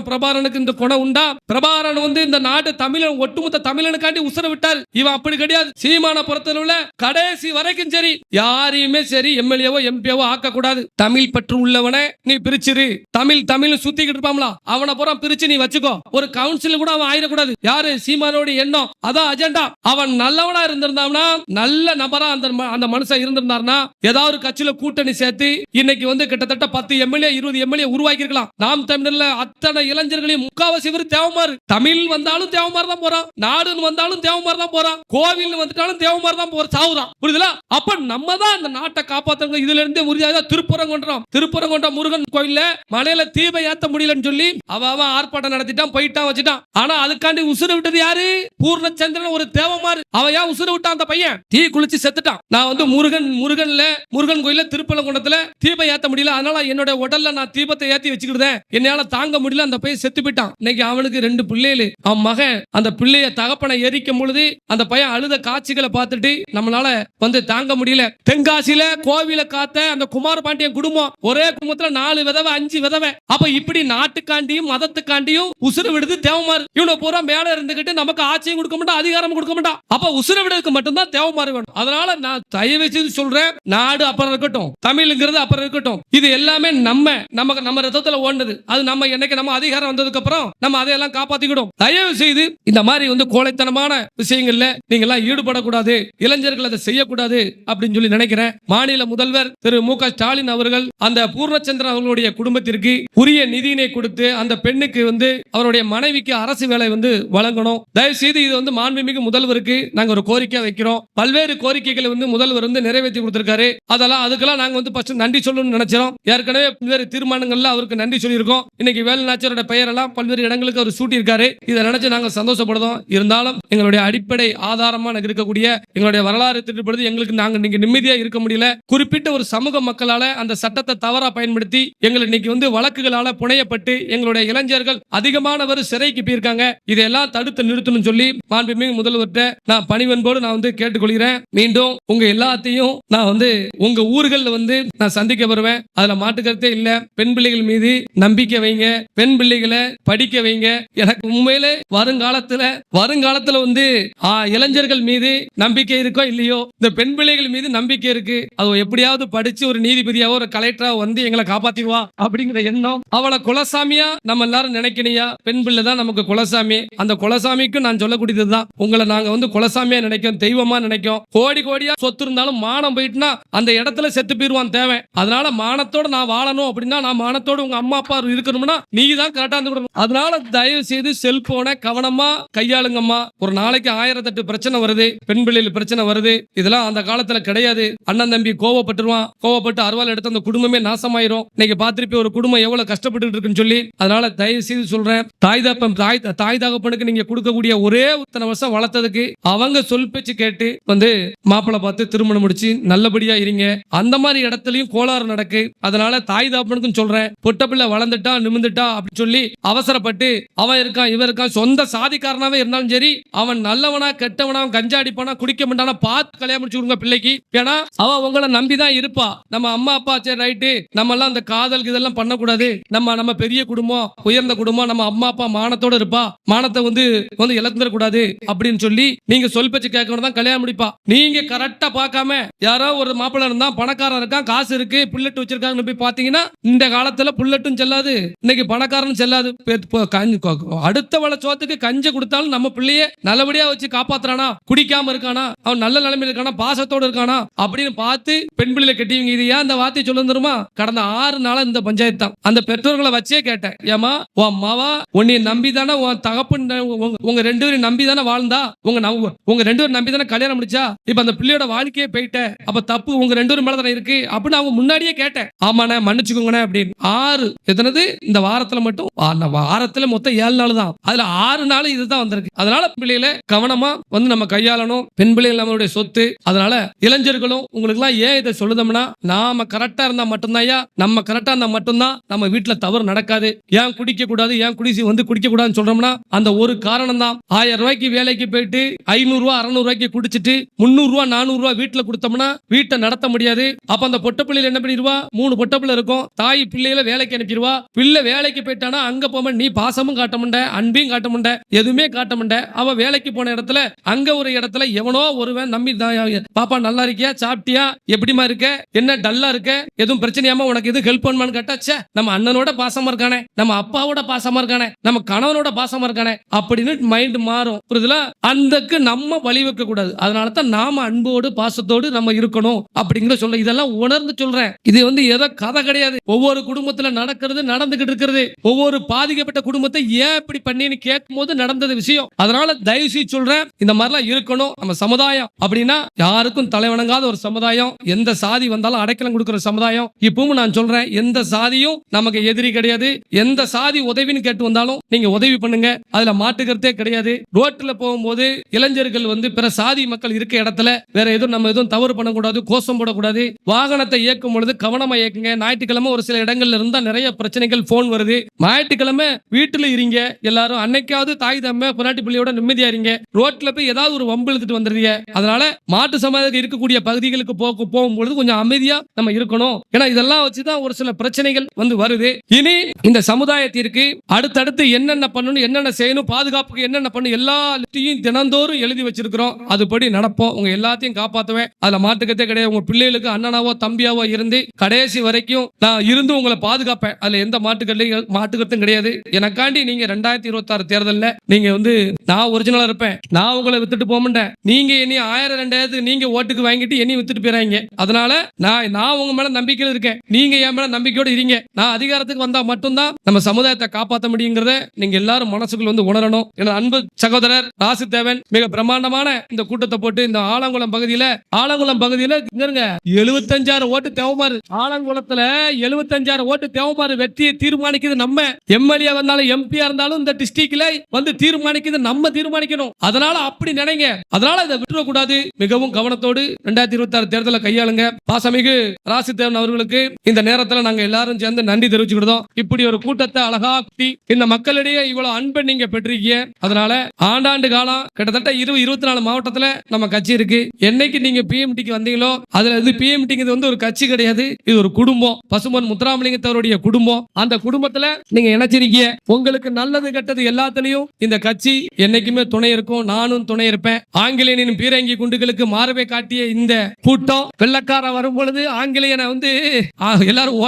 பிரபாரனுக்கு இந்த குணம் உண்டா? பிரபாரன் வந்து இந்த நாட்டு தமிழன் ஒட்டுமொத்த தமிழனுக்காண்டி உசுர விட்டார். இவன் அப்படி கிடையாது. சீமான பொறுத்தளவுல கடைசி வரைக்கும் சரி யாரையுமே சரி எம்எல்ஏவோ எம்பிஓ ஆக்க கூடாது. தமிழ் பற்று உள்ளவனை நீ பிரிச்சிரு. தமிழ் சுத்திக்கிட்டு இருப்பாங்களா அவனை புறம் பிரிச்சு நீ வச்சுக்கோ. ஒரு கவுன்சில் கூட அவன் ஆயிடக்கூடாது. யாரு? சீமானோட எண்ணம் அதான் அஜெண்டா. அவன் நல்லவனா இருந்திருந்தான்னா, நல்ல நபரா அந்த மனுஷன் இருந்திருந்தாருன்னா ஏதாவது கட்சியில கூட்டணி சேர்த்து இன்னைக்கு வந்து கிட்டத்தட்ட 10 எம்எல்ஏ 20 எம்எல்ஏ உருவாக்கி இருக்கலாம். நாம் தமிழர்ல அத்தனை இளைஞர்களையும் முக்காவாசி பேர் தேவமாறு. தமிழ் வந்தாலும் தேவமாறு தான் போறான், நாடுன்னு வந்தாலும் தேவமாறு தான் போறான், கோவில் வந்துட்டாலும் தேவமாறு தான் போற சாவுறான். புரியுதுல? அப்ப நம்ம தான் அந்த நாட்டை காப்பாத்துறோம். இதுல இருந்தே உறுதியாக திருப்பரங்குன்றம் முருகன் கோயில்ல மலையில தீப ஏத்த முடியலன்னு சொல்லி அவன் ஆர்ப்பாட்டம் நடத்திட்டான், போயிட்டான், வச்சுட்டான். ஆனா அதுக்காண்டி உசுர விட்டது யாரு? பூர்ணச்சந்திரன் ஒரு தேவமாறு. அவன் ஏன் உசுர விட்டான்? அந்த பையன் தீ குளிச்சு செத்துட்டான். நான் வந்து முருகன் கோயில்ல திருப்பரங்குன்றத்துல தீ தீபம் ஏத்த முடியல, அதனால என்னோட உடல்ல நான் தீபத்தை ஏத்தி வச்சுக்கிட்டேன், என்னால தாங்க முடியல, அந்த பையன் செத்து போயிட்டான். இன்னைக்கு அவனுக்கு 2 பிள்ளைகள். அவன் மகன் அந்த பிள்ளைய தகப்பனை எரிக்கும் பொழுது அந்த பையன் அழுத காட்சிகளை பார்த்துட்டு நம்மளால தாங்க முடியல. தென்காசியில கோவில காத்த அந்த குமார பாண்டியன் குடும்பம், ஒரே குடும்பத்துல 4 விதவை 5 விதவை. அப்ப இப்படி நாட்டுக்காண்டியும் மதத்துக்காண்டியும் உசுறு விடுது தேவமாறு. இவனை பூரா மேல இருந்துகிட்டு நமக்கு ஆட்சியும் கொடுக்க மாட்டான், அதிகாரம் கொடுக்க மாட்டான். அப்ப உசுறு விடுறதுக்கு மட்டும்தான் தேவமாறு வேணும். அதனால நான் தயவு செய்து சொல்றேன், நாடு அப்புறம் இருக்கட்டும், தமிழ்ங்கிறது அப்புறம் இருக்கட்டும், இது எல்லாமே நம்ம ரத்தத்துல ஓடுனது. அது நம்ம என்னைக்கு நம்ம அதிகாரம் வந்ததுக்கு அப்புறம் நம்ம அதையெல்லாம் காப்பாத்திக்கிடும். தயவு செய்து இந்த மாதிரி கோழைத்தனமான விஷயங்கள்ல நீங்க எல்லாம் ஈடுபடக்கூடாது, இளைஞர்கள் அதை செய்யக்கூடாது அப்படின்னு சொல்லி நினைக்கிறேன். மாநில முதல்வர் திரு மு.க. ஸ்டாலின் அவர்கள் அந்த பூர்ணச்சந்திரன் அவர்களுடைய குடும்பத்திற்கு உரிய நிதியினை கொடுத்து அந்த பெண்ணுக்கு அவருடைய மனைவிக்கு அரசு வேலை வழங்கணும். தயவு செய்து இது மாண்புமிகு முதல்வருக்கு நாங்க ஒரு கோரிக்கை வைக்கிறோம். பல்வேறு கோரிக்கைகளை முதல்வர் நிறைவேற்றி கொடுத்திருக்காரு. அதுக்கெல்லாம் நாங்க நன்றி சொல்லணும்னு நினைச்சோம். ஏற்கனவே பல்வேறு தீர்மானங்கள்ல அவருக்கு நன்றி சொல்லியிருக்கோம். இன்னைக்கு வேலுநாச்சியாரோட பெயரெல்லாம் பல்வேறு இடங்களுக்கு அவர் சூட்டியிருக்காரு. இதை நினைச்சு நாங்க சந்தோஷப்படுறோம். இருந்தாலும் எங்களுடைய அடிப்படை ஆதாரமா இருக்கக்கூடிய எங்களுடைய வரலாறு திருப்பது எங்களுக்கு நாங்க இன்னைக்கு நிம்மதியா இருக்க முடியல. குறிப்பிட்ட ஒரு சமூக மக்களால அந்த சட்டத்தை தவறா பயன்படுத்தி எங்களுக்கு இன்னைக்கு வழக்குகளால புனையப்பட்டு எங்களுடைய இளைஞர்கள் அதிகமானவர் சிறைக்கு போயிருக்காங்க. இதெல்லாம் தடுத்து நிறுத்தணும் சொல்லி மாண்புமிகு முதல்வர்கிட்ட நான் பணிவன்போடு நான் கேட்டுக்கொள்கிறேன். மீண்டும் உங்க எல்லாத்தையும் நான் உங்க ஊர்கள்ல நான் சந்திக்க வருவேன். அதுல மாட்டுக்கருத்தே இல்ல. பெண் பிள்ளைகள் மீது நம்பிக்கை வைங்க, பெண் பிள்ளைகளை படிக்க வைங்க. எனக்கு உண்மையிலே வருங்காலத்துல இளைஞர்கள் மீது நம்பிக்கை இருக்கோ இல்லையோ, இந்த பெண் பிள்ளைகள் மீது நம்பிக்கை இருக்கு. அது எப்படியாவது படிச்சு ஒரு நீதிபதியாவோ ஒரு கலெக்டராவோ எங்களை காப்பாத்திடுவா அப்படிங்கிற எண்ணம். அவளை குலசாமியா நம்ம எல்லாரும் நினைக்கணியா, பெண் பிள்ளை தான் நமக்கு குலசாமி. அந்த குலசாமிக்கும் நான் சொல்லக்கூடியதுதான், உங்களை நாங்க குலசாமியா நினைக்கும், தெய்வமா நினைக்கும். கோடி கோடியா சொத்து இருந்தாலும் மானம் போயிட்டுனா அந்த இடத்துல செத்து போயிருவான் தேவை. அதனால மானத்தோட நான் வாழணும் அப்படின்னா, நான் மானத்தோட உங்க அம்மா அப்பா இருக்கணும்னா நீங்க தான் கரெக்டா இருந்து. அதனால தயவு செய்து செல்போனை கவனமா கையாளுங்கம்மா. ஒரு நாளைக்கு 1008 பிரச்சனை வருது, பெண் பிள்ளைகள் பிரச்சனை வருது. இதெல்லாம் அந்த காலத்துல கிடையாது. அண்ணன் தம்பி கோவப்பட்டுருவான், கோவப்பட்டு அருவாள் எடுத்து அந்த குடும்பமே நாசமாயிரும். இன்னைக்கு பார்த்திருப்ப ஒரு குடும்பம் எவ்வளவு கஷ்டப்பட்டு இருக்குன்னு சொல்லி. அதனால தயவு செய்து சொல்றேன், தாய் தகப்பனுக்கு நீங்க கொடுக்கக்கூடிய ஒரே இத்தனை வருஷம் வளர்த்ததுக்கு அவங்க சொல் பேச்சு கேட்டு மாப்பிள்ளை பார்த்து திருமணம் முடிச்சு நல்லபடியா இருங்க. அந்த மாதிரி இடத்துலயும் கோளாறு நடக்கு. அதனால தாய் தகப்பனுக்கும் சொல்றேன், பொட்ட பிள்ளை வளர்ந்துட்டா நிமிந்துட்டா அப்படின்னு சொல்லி அவசரப்பட்டு அவன் இருக்கான் இவன் இருக்கான், சொந்த சாதிக்காரனாவே இருந்தாலும் சரி, அவன் நல்லவனா கெட்டவனா, கஞ்சா அடிப்பானா குடிக்க மாட்டானா பார்த்து கல்யாணம் முடிச்சு கொடுங்க பிள்ளைக்கு. ஏன்னா அவ உங்களை நம்பிதான் இருப்பா. நம்ம அம்மா அப்பா சரி ரைட்டு, நம்ம எல்லாம் அந்த காதல் இதெல்லாம் பண்ணக்கூடாது. நம்ம பெரிய குடும்பம், உயர்ந்த குடும்பம், நம்ம அம்மா அப்பா மானத்தோட இருப்பா, மானத்தை இழந்துட கூடாது அப்படின்னு சொல்லி நீங்க சொல் பேச்சு கேட்கணும் தான் கல்யாணம் முடிப்பா. நீங்க கரெக்டா பார்க்காம யாரோ ஒரு மாப்பிள்ளை இருந்தா பணக்காரன் இருக்கான், காசு இருக்கு, புல்லட் வச்சிருக்காங்கன்னு போய் பாத்தீங்கன்னா இந்த காலத்துல புல்லட்டும் செல்லாது, இன்னைக்கு பணக்காரன் செல்லாது. அடுத்த வள சோத்துக்கு கஞ்ச கொடுத்தாலும் நம்ம பிள்ளைய நல்லபடியா வச்சு காப்பாத்துறானா, குடிக்காம இருக்கானா, அவன் நல்ல நிலைமையில இருக்கானா, பாசத்தோட இருக்கானா அப்படின்னு பார்த்து பெண் பிள்ளைகளை கட்டிவங்க. இது ஏன் அந்த வார்த்தையை சொல்ல தருமா? கடந்த 6 நாளா இந்த பஞ்சாயத்து தான். அந்த பெற்றோர்களை வச்சே கேட்டேன், ஏமா உன் மாவா உன்னை நம்பிதானே, உன் தகப்பன் உங்க 2 பேரும் நம்பிதானே வாழ்ந்தா, உங்க 2 பேரும் நம்பிதானே கல்யாணம் முடிச்சா, இப்ப அந்த பிள்ளையோட வாழ்க்கையே போயிட்ட, அப்ப தப்பு உங்க 2 பேரும் மேலதானே இருக்கு அப்படின்னு அவங்க முன்னாடியே கேட்டேன். ஆமாண்ணே மன்னிச்சுக்கோங்கண்ணே அப்படின்னு. 6 எத்தனது இந்த வாரத்துல மட்டும், வாரத்துல மொத்தம் 7 நாள் தான், அதுல 6 நாள் இதுதான் வந்திருக்கு. அதனால பிள்ளைகளை கவனமா நம்ம கையாளணும். பெண் பிள்ளைகள் நம்மளுடைய சொத்து. அதனால இளைஞர்களும் உங்களுக்கு எல்லாம் ஏன் இதை சொல்லுதோம்னா, நாம கரெக்டா இருந்தா மட்டும்தான், நம்ம கரெக்டா இருந்தா மட்டும்தான் நம்ம வீட்டுல தவறு நடக்காது. ஏன் குடிக்க கூடாது, ஏன் குடிக்க கூடாதுன்னு சொல்றோம்னா அந்த ஒரு காரணம் தான். 1000 ரூபாய்க்கு வேலைக்கு போயிட்டு 500 ரூபாய் 600 ரூபாய்க்கு குடிச்சிட்டு 300 ரூபாய் 400 ரூபாய் வீட்டுல கொடுத்தோம்னா வீட்டை நடத்த முடியாது. அப்ப அந்த பொட்ட பிள்ளைகள் என்ன பண்ணிடுவா, 3 பொட்ட பிள்ளை இருக்கும், தாய் பிள்ளைகளை வேலைக்கு அனுப்பிடுவா. பிள்ளை வேலைக்கு போயிட்டானா அங்க போக நீ பாசமும் காட்ட முண்ட, அன்பையும் காட்ட முண்ட, எதுவுமே காட்ட முண்ட. அவ வேலைக்கு போன இடத்துல அங்க ஒரு இடத்துல எவனோ ஒருவன் நம்பி, பாப்பா நல்லா இருக்கியா, சாப்பிட்டியா, எப்படிமா இருக்க, என்ன டல்லா இருக்க, எதுவும் பிரச்சனையாம உனக்கு எதுவும் ஹெல்ப் பண்ணுமான்னு கேட்டாச்சே, நம்ம அண்ணனோட பாசமா இருக்கானே, நம்ம அப்பாவோட பாசமா இருக்கானே, நம்ம கணவனோட பாசமா இருக்கானே அப்படின்னு மைண்ட் மாறும். புரியுதுல? அந்தக்கு நம்ம வழி வைக்க கூடாது. அதனால தான் நாம அன்போடு பாசத்தோடு நம்ம இருக்கணும் அப்படிங்கிற சொல்ல. இதெல்லாம் உணர்ந்து சொல்றேன். இது ஏதோ கதை கிடையாது. ஒவ்வொரு குடும்பத்துல நடக்கிறது, நடந்துகிட்டு இருக்கிறது. ஒவ்வொரு பாதிக்கப்பட்ட குடும்பத்தை ஏன் இப்படி பண்ணின்னு கேட்கும் போது நடந்தது விஷயம். அதனால தயவு செய்து சொல்றேன், இந்த மாதிரிலாம் இருக்கணும். நம்ம சமுதாயம் அப்படின்னா யாருக்கும் தலைவணங்காத ஒரு சமுதாயம், எந்த சாதி வந்தாலும் அடைக்கலம் கொடுக்கிற சமுதாயம். இப்பவும் நான் சொல்றேன், எந்த சாதியும் நமக்கு எதிரி கிடையாது. எந்த சாதி உதவின்னு கேட்டு வந்தாலும் நீங்க உதவி பண்ணுங்க, அதுல மாட்டுக்கிறதே கிடையாது. ரோட்ல போகும்போது இளைஞர்கள் பிற சாதி மக்கள் இருக்க இடத்துல வேற எதுவும் நம்ம எதுவும் தவறு பண்ணக்கூடாது, கோஷம் போடக்கூடாது. வாகனத்தை இயக்கும் பொழுது பொழுது கவனமா இயக்குங்க. ஞாயிற்றுக்கிழமை ஒரு சில இடங்கள்ல இருந்தா நிறைய பிரச்சனைகள் போன் வருது. ஞாயிற்றுக்கிழமை வீட்டுல இருங்க எல்லாரும். அன்னைக்காவது தாய் தம்மை பொன்னாட்டி பிள்ளையோட நிம்மதியா இருங்க. ரோட்ல போய் ஏதாவது ஒரு வம்பு இழுத்துட்டு வந்துடுறீங்க. அதனால மாட்டு சமுதாயத்துக்கு இருக்கக்கூடிய பகுதிகளுக்கு போகும்பொழுது கொஞ்சம் அமைதியா நம்ம இருக்கணும். ஏன்னா இதெல்லாம் வச்சுதான் ஒரு சில பிரச்சனைகள் வந்து வருது. இனி இந்த சமுதாயத்திற்கு அடுத்தடுத்து என்னென்ன பண்ணணும், என்னென்ன செய்யணும், பாதுகாப்புக்கு என்னென்ன பண்ணணும் எல்லா லிஸ்டையும் தினந்தோறும் எழுதி வச்சிருக்கிறோம். அதுபடி நடப்போம். உங்க எல்லாத்தையும் காப்பாத்துவேன். அதுல மாட்டுக்கத்தே கிடையாது. உங்க பிள்ளைகளுக்கு அண்ணனாவோ தம்பியாவோ இருந்து கடைசி வரைக்கும் நான் இருந்து உங்களை பாதுகாப்பேன். அதுல எந்த மாட்டுக்கருத்தும் கிடையாது. எனக்காண்டி நீங்க 2026 தேர்தல்ல நீங்க நான் ஒரிஜினலா இருப்பேன். நான் உங்களை வித்துட்டு போக மாட்டேன். நீங்க இனி 1000 2000 நீங்க ஓட்டுக்கு வாங்கிட்டு என்னையும் வித்துட்டு போறாங்க. அதனால நான் உங்க மேல நம்பிக்கையில் இருக்கேன். நீங்க என் மேல நம்பிக்கையோட இருங்க. நான் அதிகாரத்துக்கு வந்தா மட்டும்தான் நம்ம சமுதாயத்தை காப்பாற்ற முடியுங்கிறத நீங்க எல்லாரும் மனசுக்குள்ள உணரணும். எனது அன்பு சகோதரர் ராசிதேவன் மிக பிரம்மாண்டமான இந்த கூட்டத்தை போட்டு இந்த ஆலங்குளம் பகுதியில 75,000 ஓட்டு தேவமாறு. ஆலங்குளத்துல 75,000 ஓட்டு தேவமாறு. வெற்றியை தீர்மானிக்கிறது நம்ம. எம்எல்ஏ வந்தாலும் எம்பியா இருந்தாலும் இந்த டிஸ்ட்ரிக்ட்ல தீர்மானிக்கிறது நம்ம தீர்மானிக்கணும். அதனால அப்படி நினைங்க. அதனால இதை விட்டுறக்கூடாது. மிகவும் கவனத்தோடு 2026 தேர்தலை கையாளுங்க. பாசமிகு ராசிதேவன் அவர்களுக்கு இந்த நேரத்தில் நாங்க எல்லாரும் சேர்ந்து நன்றி தெரிவிச்சுக்கிட்டோம். இப்படி ஒரு கூட்டத்தை அழகா கூட்டி இந்த மக்களிடையே இவ்வளவு அன்பை நீங்க பெற்றிருக்கீங்க. அதனால ஆண்டாண்டு காலம் கிட்டத்தட்ட 24 மாவட்டத்துல நம்ம கட்சி இருக்கு. என்னைக்கு நீங்க பிஎம்டிக்கு வந்தீங்களோ அதுல பிஎம்டிங்கிறது ஒரு கட்சி கிடையாது. இது ஒரு குடும்பம். பசும்பொன் முத்துராமலிங்கத்தவருடைய குடும்பம். அந்த குடும்பத்துல நீங்க இணைச்சிருக்கீங்க. உங்களுக்கு நல்லது கெட்டது எல்லாத்துலயும் இந்த கட்சி என்னைக்குமே துணை இருக்கும். நானும் துணை இருப்பேன். ஆங்கிலேயனின் பீரங்கி குண்டுகளுக்கு மார்பை காட்டிய இந்த கூட்டம் வெள்ளக்கார வரும் பொழுது ஆங்கிலேயனை எல்லாரும்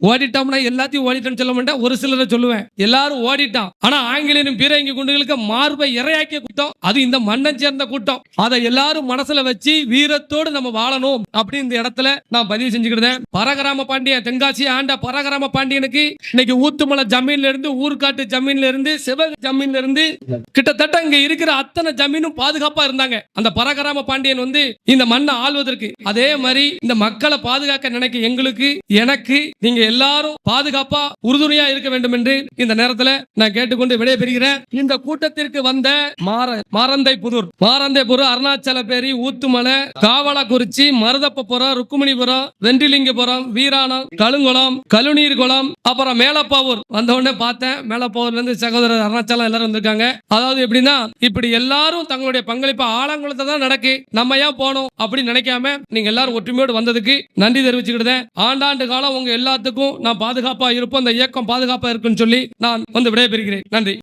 ஓடிட்டோம்னா எல்லாத்தையும் ஓடிட்டோம்னு சொல்ல மாட்டேன். ஒரு சிலரை சொல்லுவேன். எல்லாரும் ஓடிட்டான். ஆனா ஆங்கிலேயனின் பீரங்கி குண்டுகளுக்கு மார்பை இரையாக்கிய கூட்டம் அது இந்த மண்ணை சேர்ந்த கூட்டம். அதை எல்லாரும் மனசுல வச்சு வீரத்தோடு நம்ம வாழணும் அப்படி இந்த இடத்துல நான் பதிவு செஞ்சுக்கிட்டேன். பரகிராம பாண்டியன் தென்காசி ஆண்ட பரகிராம பாண்டியனுக்கு இன்னைக்கு ஊத்துமலை ஜமீன்ல இருந்து ஊர்காட்டு ஜமீன்ல இருந்து சிவ ஜமீன்ல இருந்து கிட்டத்தட்ட இங்க இருக்கிற அத்தனை ஜமீனும் பாதுகாப்பா இருந்தாங்க. அந்த பரகிராம பாண்டியன் இந்த மண்ணை ஆள்வதற்கு. அதே மாதிரி இந்த மக்களை பாதுகாக்க நினைக்க எங்களுக்கு எனக்கு நீங்க எல்லாரும் பாதுகாப்பா உறுதுணையா இருக்க வேண்டும் என்று இந்த நேரத்தில் நான் கேட்டுக்கொண்டு விடைபெறுகிறேன். இந்த கூட்டத்திற்கு வந்த மாரந்தைப்புதூர் அருணாச்சலபேரி ஊத்துமலை காவலக்குறிச்சி மருதப்பபுரம் ருக்குமணிபுரம் வெண்டிலிங்கபுரம் வீராணம் கழுங்குளம் கழுநீர்குளம் அப்புறம் மேலப்பாவூர் வந்த உடனே பார்த்தேன். மேலப்பாவூர்ல இருந்து சகோதரர் அருணாச்சலம் எல்லாரும் வந்திருக்காங்க. அதாவது எப்படின்னா இப்படி எல்லாரும் தங்களுடைய பங்களிப்பு ஆலங்குளத்தை தான் நடக்கு. நம்ம ஏன் போனோம் அப்படி நினைக்காம நீங்க எல்லாரும் ஒற்றுமையோடு வந்ததுக்கு நன்றி தெரிவிச்சுக்கிட்டேன். ஆண்டாண்டு காலம் உங்க எல்லாத்துக்கும் நான் பாதுகாப்பா இருப்போம். இந்த இயக்கம் பாதுகாப்பா இருக்குன்னு சொல்லி நான் விடைபெறுகிறேன். நன்றி.